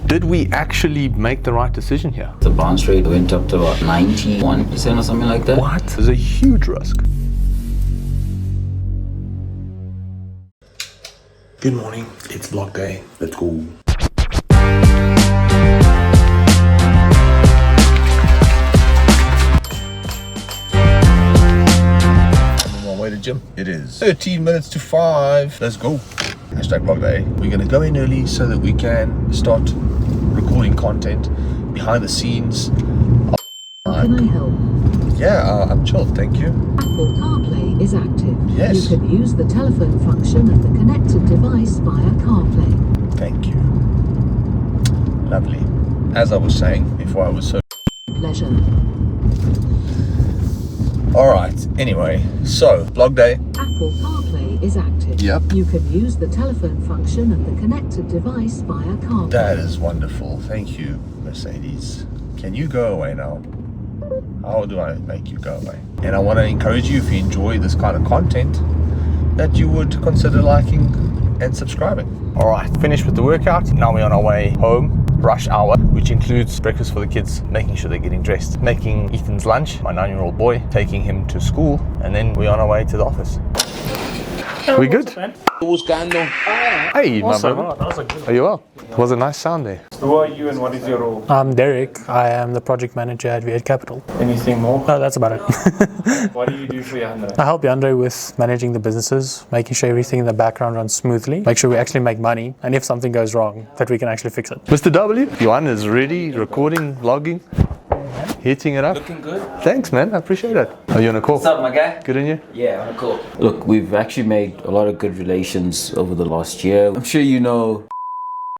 Did we actually make the right decision here? The bounce rate went up to about 91% or something like that. What? There's a huge risk. Good morning. It's vlog day. Let's go. Way to gym. It is 13 minutes to 5. Let's go. Hashtag vlog day. We're gonna go in early so that we can start recording content behind the scenes. How can I help? Yeah, I'm chilled, thank you. Apple CarPlay is active. Yes. You can use the telephone function of the connected device via CarPlay. Thank you. Lovely. As I was saying before, I was so Pleasure. Alright, anyway, so vlog day. Apple CarPlay is active. Yep. You can use the telephone function of the connected device via CarPlay. That is wonderful. Thank you, Mercedes. Can you go away now? How do I make you go away? And I want to encourage you, if you enjoy this kind of content, that you would consider liking and subscribing. Alright, finished with the workout. Now we're on our way home. Rush hour, which includes breakfast for the kids, making sure they're getting dressed, making Ethan's lunch, my 9-year-old boy, taking him to school, and then we're on our way to the office. We good? Hey, my brother. Are you well? It was a nice sound there. Who are you and what is your role? I'm Derek. I am the project manager at V8 Capital. Anything more? No, that's about it. What do you do for Jandre? I help Jandre with managing the businesses, making sure everything in the background runs smoothly, make sure we actually make money, and if something goes wrong, that we can actually fix it. Mr. W, Johan is ready, recording, vlogging, hitting it up. Looking good. Thanks, man. I appreciate it. Are you on a call? What's up, my guy? Good on you? Yeah, on a call. Look, we've actually made a lot of good relations over the last year. I'm sure you know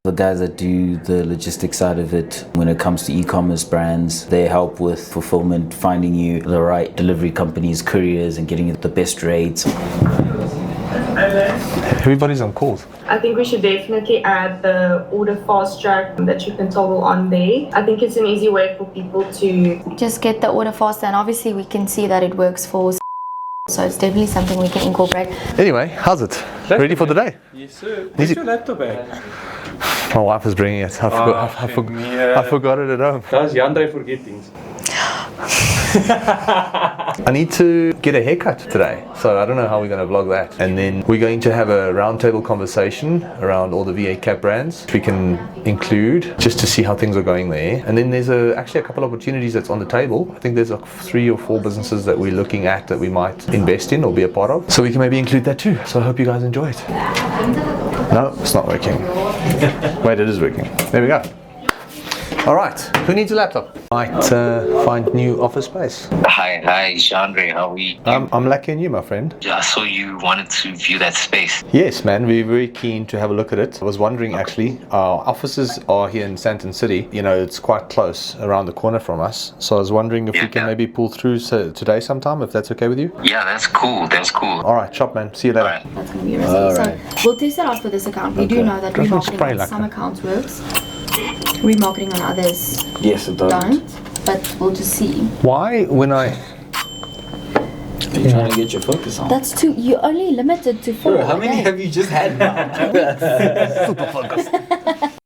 the guys that do the logistics side of it. When it comes to e-commerce brands, they help with fulfillment, finding you the right delivery companies, couriers, and getting you the best rates. Everybody's on calls. I think we should definitely add the order fast track that you can toggle on there. I think it's an easy way for people to just get the order faster, and obviously we can see that it works for, so it's definitely something we can incorporate. Anyway, how's it? Ready for the day? Yes, sir. Where's your laptop at? My wife is bringing it. I forgot it at home. Does Jandre forget things? I need to get a haircut today, so I don't know how we're going to vlog that. And then we're going to have a roundtable conversation around all the V8 Cap brands we can include, just to see how things are going there. And then there's actually a couple of opportunities that's on the table. I think there's 3 or 4 businesses that we're looking at that we might invest in or be a part of. So we can maybe include that too. So I hope you guys enjoy it. No, it's not working. Wait, it is working. There we go. All right, who needs a laptop? Might find new office space. Hi, Jandre, how are you? I'm lucky in you, my friend. I saw you wanted to view that space. Yes, man, we're very keen to have a look at it. I was wondering, actually, our offices are here in Sandton City. You know, it's quite close, around the corner from us. So I was wondering if we can maybe pull through today sometime, if that's okay with you? Yeah, that's cool. All right, chop, man. See you later. Right. That's going to be risky. So we'll test it out for this account. We do know that remarketing on some accounts works. Remarketing on others don't, but we'll just see. Why, when I... Are you trying to get your focus on? That's 2. You're only limited to 4. Bro, how many have you just had now? Super focused.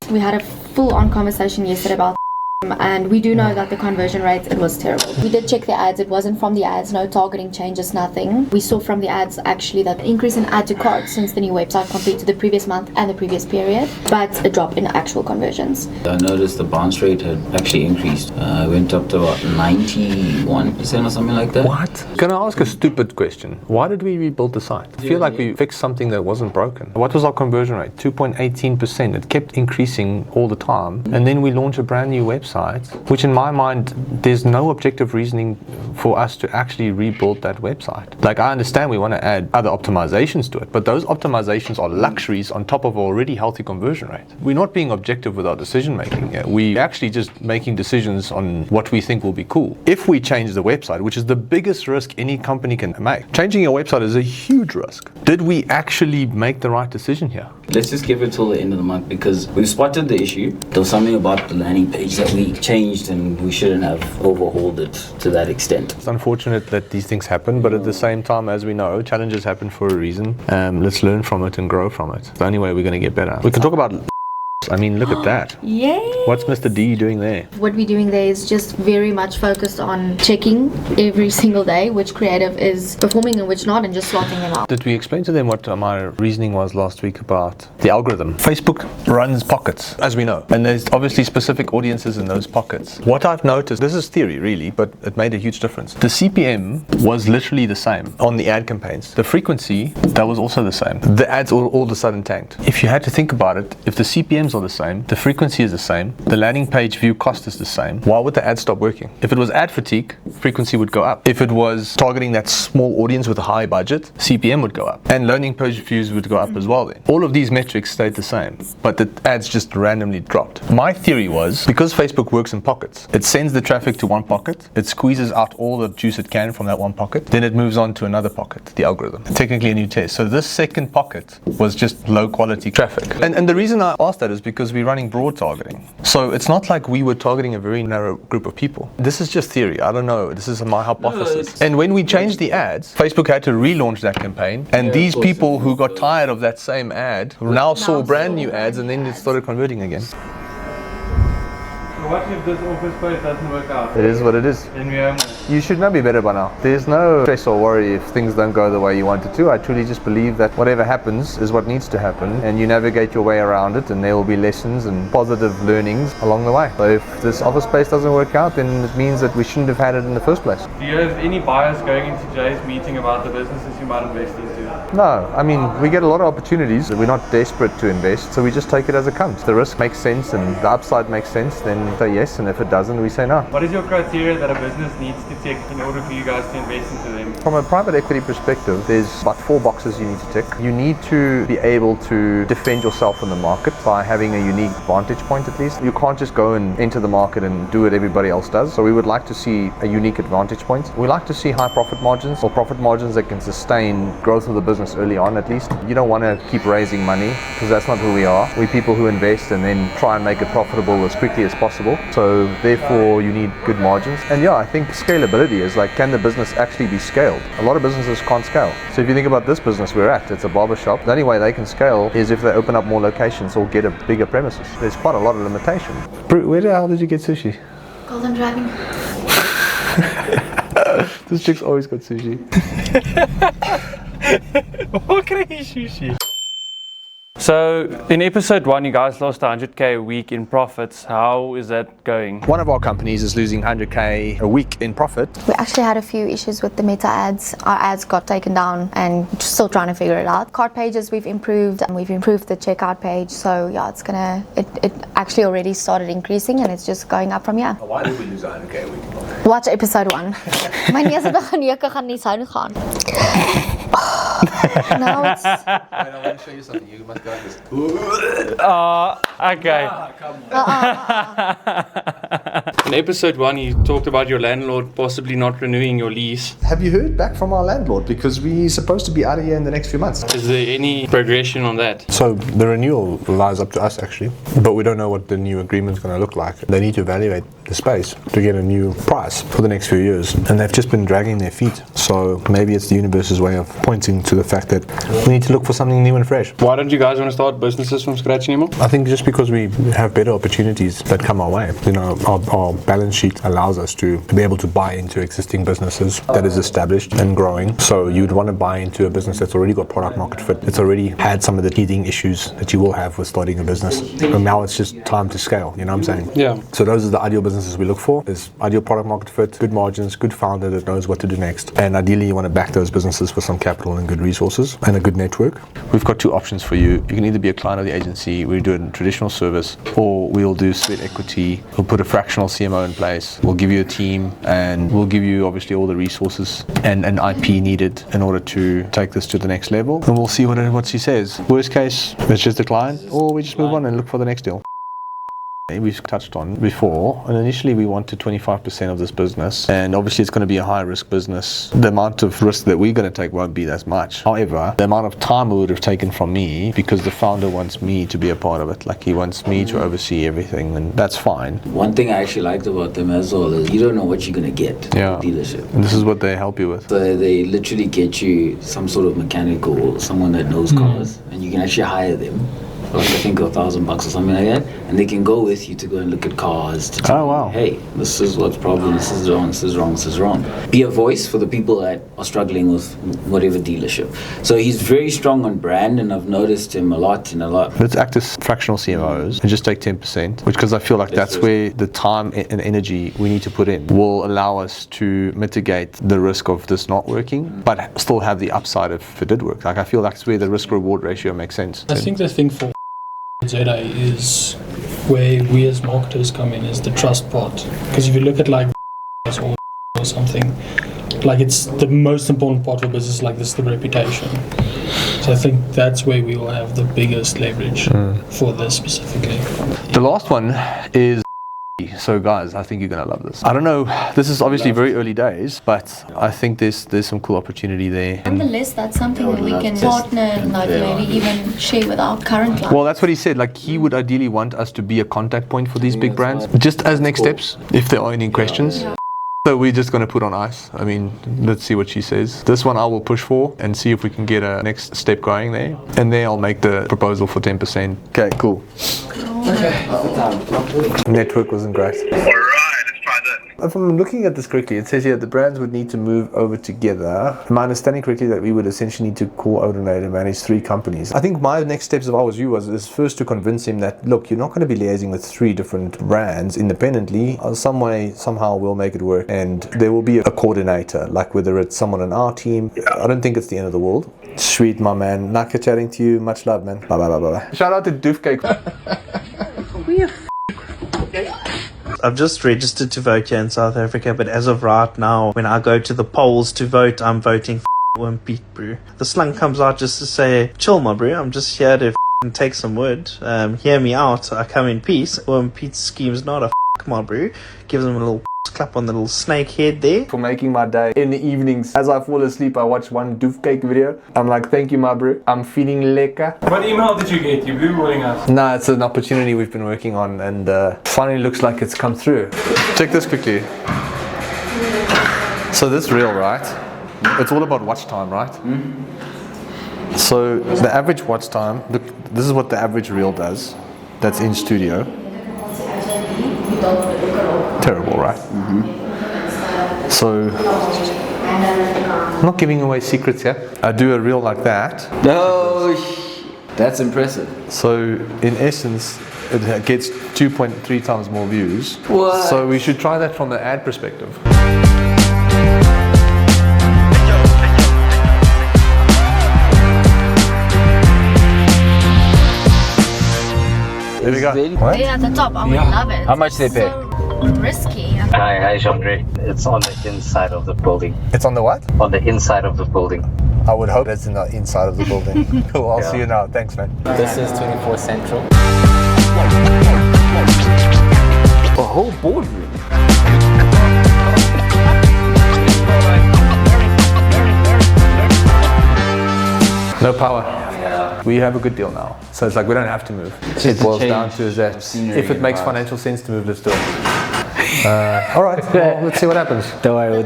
We had a full-on conversation yesterday about, and we do know that the conversion rate, it was terrible. We did check the ads. It wasn't from the ads, no targeting changes, nothing. We saw from the ads actually that increase in add to cart since the new website compared to the previous month and the previous period, but a drop in actual conversions. I noticed the bounce rate had actually increased. Went up to about 91% or something like that. What? Can I ask a stupid question? Why did we rebuild the site? I feel like we fixed something that wasn't broken. What was our conversion rate? 2.18%. It kept increasing all the time. And then we launched a brand new website, which in my mind, there's no objective reasoning for us to actually rebuild that website. Like, I understand we want to add other optimizations to it, but those optimizations are luxuries on top of already healthy conversion rate. We're not being objective with our decision making. We're actually just making decisions on what we think will be cool. If we change the website, which is the biggest risk any company can make, changing your website is a huge risk. Did we actually make the right decision here? Let's just give it till the end of the month, because we've spotted the issue. There was something about the landing page that we changed, and we shouldn't have overhauled it to that extent. It's unfortunate that these things happen, but at the same time, as we know, challenges happen for a reason. Let's learn from it and grow from it. It's the only way we're going to get better. We can talk about I mean, look at that. Yay! What's Mr. D doing there? What we're doing there is just very much focused on checking every single day which creative is performing and which not, and just slotting them out. Did we explain to them what my reasoning was last week about the algorithm? Facebook runs pockets, as we know, and there's obviously specific audiences in those pockets. What I've noticed, this is theory really, but it made a huge difference. The CPM was literally the same on the ad campaigns. The frequency, that was also the same. The ads all of a sudden tanked. If you had to think about it, if the CPMs are the same, the frequency is the same, the landing page view cost is the same, why would the ad stop working? If it was ad fatigue, frequency would go up. If it was targeting that small audience with a high budget, CPM would go up. And landing page views would go up as well then. All of these metrics stayed the same, but the ads just randomly dropped. My theory was, because Facebook works in pockets, it sends the traffic to one pocket, it squeezes out all the juice it can from that one pocket, then it moves on to another pocket, the algorithm. Technically a new test. So this second pocket was just low quality traffic. And the reason I asked that is because we're running broad targeting. So it's not like we were targeting a very narrow group of people. This is just theory. I don't know. This is my hypothesis. And when we changed the ads, Facebook had to relaunch that campaign. And these people who got tired of that same ad now saw brand new ads, and then it started converting again. So what if this office space doesn't work out? It is what it is. Then we have You should know me better by now. There's no stress or worry if things don't go the way you want it to. I truly just believe that whatever happens is what needs to happen, and you navigate your way around it, and there will be lessons and positive learnings along the way. So if this office space doesn't work out, then it means that we shouldn't have had it in the first place. Do you have any bias going into Jay's meeting about the businesses you might invest into? No, I mean, we get a lot of opportunities. We're not desperate to invest, so we just take it as it comes. If the risk makes sense and the upside makes sense, then we say yes, and if it doesn't, we say no. What is your criteria that a business needs to tick in order for you guys to invest into them? From a private equity perspective, there's about 4 boxes you need to tick. You need to be able to defend yourself in the market by having a unique vantage point at least. You can't just go and enter the market and do what everybody else does. So we would like to see a unique advantage point. We like to see high profit margins, or profit margins that can sustain growth of the business early on at least. You don't want to keep raising money, because that's not who we are. We're people who invest and then try and make it profitable as quickly as possible. So therefore you need good margins. And yeah, I think scalability is like, can the business actually be scaled? A lot of businesses can't scale. So if you think about this business we're at, it's a barber shop. The only way they can scale is if they open up more locations or get a bigger premises. There's quite a lot of limitation. Where the hell did you get sushi? Golden Dragon. This chick's always got sushi. Waar krijg je sushi? So, in episode 1, you guys lost 100k a week in profits. How is that going? One of our companies is losing 100k a week in profit. We actually had a few issues with the meta ads. Our ads got taken down and still trying to figure it out. Cart pages we've improved, and we've improved the checkout page. So yeah, it actually already started increasing, and it's just going up from here. Why did we lose 100k a week? Watch episode 1. My neus het begin neuke gaan nie sou gaan. Now it's I want to show you something. You must go like this. Okay. In episode 1, you talked about your landlord possibly not renewing your lease. Have you heard back from our landlord? Because we're supposed to be out of here in the next few months. Is there any progression on that? So the renewal lies up to us actually, but we don't know what the new agreement is going to look like. They need to evaluate the space to get a new price for the next few years, and they've just been dragging their feet. So maybe it's the universe's way of pointing to the fact that we need to look for something new and fresh. Why don't you guys want to start businesses from scratch anymore? I think just because we have better opportunities that come our way. You know, our balance sheet allows us to be able to buy into existing businesses that is established and growing. So you'd want to buy into a business that's already got product market fit. It's already had some of the teething issues that you will have with starting a business. And now it's just time to scale, you know what I'm saying? Yeah. So those are the ideal businesses we look for. Is ideal product market fit, good margins, good founder that knows what to do next. And ideally you want to back those businesses with some capital and good resources and a good network. We've got 2 options for you. You can either be a client of the agency, we do a traditional service, or we'll do sweat equity. We'll put a fractional CMO in place. We'll give you a team, and we'll give you obviously all the resources and IP needed in order to take this to the next level. And we'll see what she says. Worst case, it's just a client, or we just move on and look for the next deal. We've touched on before, and initially we wanted 25% of this business, and obviously it's going to be a high risk business. The amount of risk that we're going to take won't be as much. However, the amount of time it would have taken from me, because the founder wants me to be a part of it, like he wants me to oversee everything, and that's fine. One thing I actually liked about them as well is you don't know what you're going to get at the dealership. And this is what they help you with. So they literally get you some sort of mechanic or someone that knows cars, and you can actually hire them like I think $1,000 or something like that, and they can go with you to go and look at cars. To tell wow. you, hey, this is what's problem. This is wrong. This is wrong. This is wrong. Be a voice for the people that are struggling with whatever dealership. So he's very strong on brand, and I've noticed him a lot. Let's act as fractional CMOs and just take 10%, which because I feel like that's where the time and energy we need to put in will allow us to mitigate the risk of this not working, but still have the upside if it did work. Like I feel that's where the risk-reward ratio makes sense. I think the thing for Zeta is where we as marketers come in is the trust part. Because if you look at like or something, like it's the most important part of a business like this, the reputation. So I think that's where we will have the biggest leverage for this specifically. The last one is, so guys, I think you're going to love this. I don't know, this is obviously very early days, but I think there's some cool opportunity there. Nonetheless, that's something that we can partner and like maybe even share with our current clients. Well, that's what he said. Like he would ideally want us to be a contact point for these big brands, just as next steps, if there are any questions. So we're just going to put on ice. I mean, let's see what she says. This one I will push for and see if we can get a next step going there. And then I'll make the proposal for 10%. Okay, cool. Network wasn't great. If I'm looking at this correctly, it says here the brands would need to move over together. Am I understanding correctly that we would essentially need to coordinate and manage 3 companies? I think my next steps, if I was you, is first to convince him that, look, you're not going to be liaising with 3 different brands independently. Some way, somehow we'll make it work, and there will be a coordinator, like whether it's someone on our team. I don't think it's the end of the world. Sweet, my man. Naka chatting to you. Much love, man. Bye, bye, bye, bye. Shout out to Doofcake. I've just registered to vote here in South Africa, but as of right now, when I go to the polls to vote, I'm voting for Pete, bro. The slung comes out just to say, chill, my bro, I'm just here to take some wood. Hear me out, I come in peace. Pete's scheme's not a my bro. Gives him a little clap on the little snake head there. For making my day. In the evenings, as I fall asleep, I watch one Doofcake video. I'm like, thank you, my bro. I'm feeling lekker. What email did you get? You blue balling us? Nah, it's an opportunity we've been working on, and finally looks like it's come through. Check this quickly. So this reel, right? It's all about watch time, right? So the average watch time, look, this is what the average reel does. That's in studio. Terrible, right? So, I'm not giving away secrets here. I do a reel like that. No, that's impressive. So, in essence, it gets 2.3 times more views. What? So, we should try that from the ad perspective. There we go. Right at the top, I would love it. How much they pay? So risky. Hi, Jandre. It's on the inside of the building. It's on the what? On the inside of the building. I would hope it's in the inside of the building. Cool, I'll see you now. Thanks, man. This is 24 Central. A whole boardroom. No power. We have a good deal now. So it's like we don't have to move. It boils down to that if it makes financial sense to move, let's do it. All right, well, let's see what happens. Don't worry.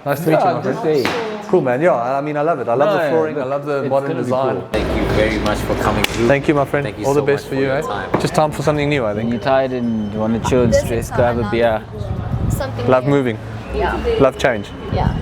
Nice to meet you, my friend. Cool, man. Yeah, I mean, I love it. I love the flooring. I love the modern design. Cool. Thank you very much for coming through. Thank you, my friend. Thank you all so the best much for you, your eh? time. Just time for something new, I think. You're tired and you want to chill and stress, go have a beer. Something Love new. moving. Yeah. Love change. Yeah.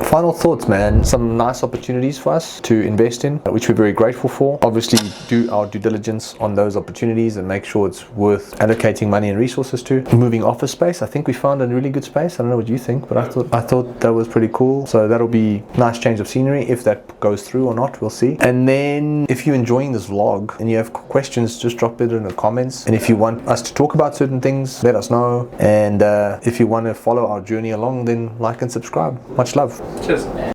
Final thoughts, man. Some nice opportunities for us to invest in, which we're very grateful for. Obviously, do our due diligence on those opportunities and make sure it's worth allocating money and resources to. Moving office space, I think we found a really good space. I don't know what you think, but I thought that was pretty cool. So that'll be a nice change of scenery. If that goes through or not, we'll see. And then if you're enjoying this vlog and you have questions, just drop it in the comments. And if you want us to talk about certain things, let us know. And if you want to follow our journey along, then like and subscribe. Much love. Cheers.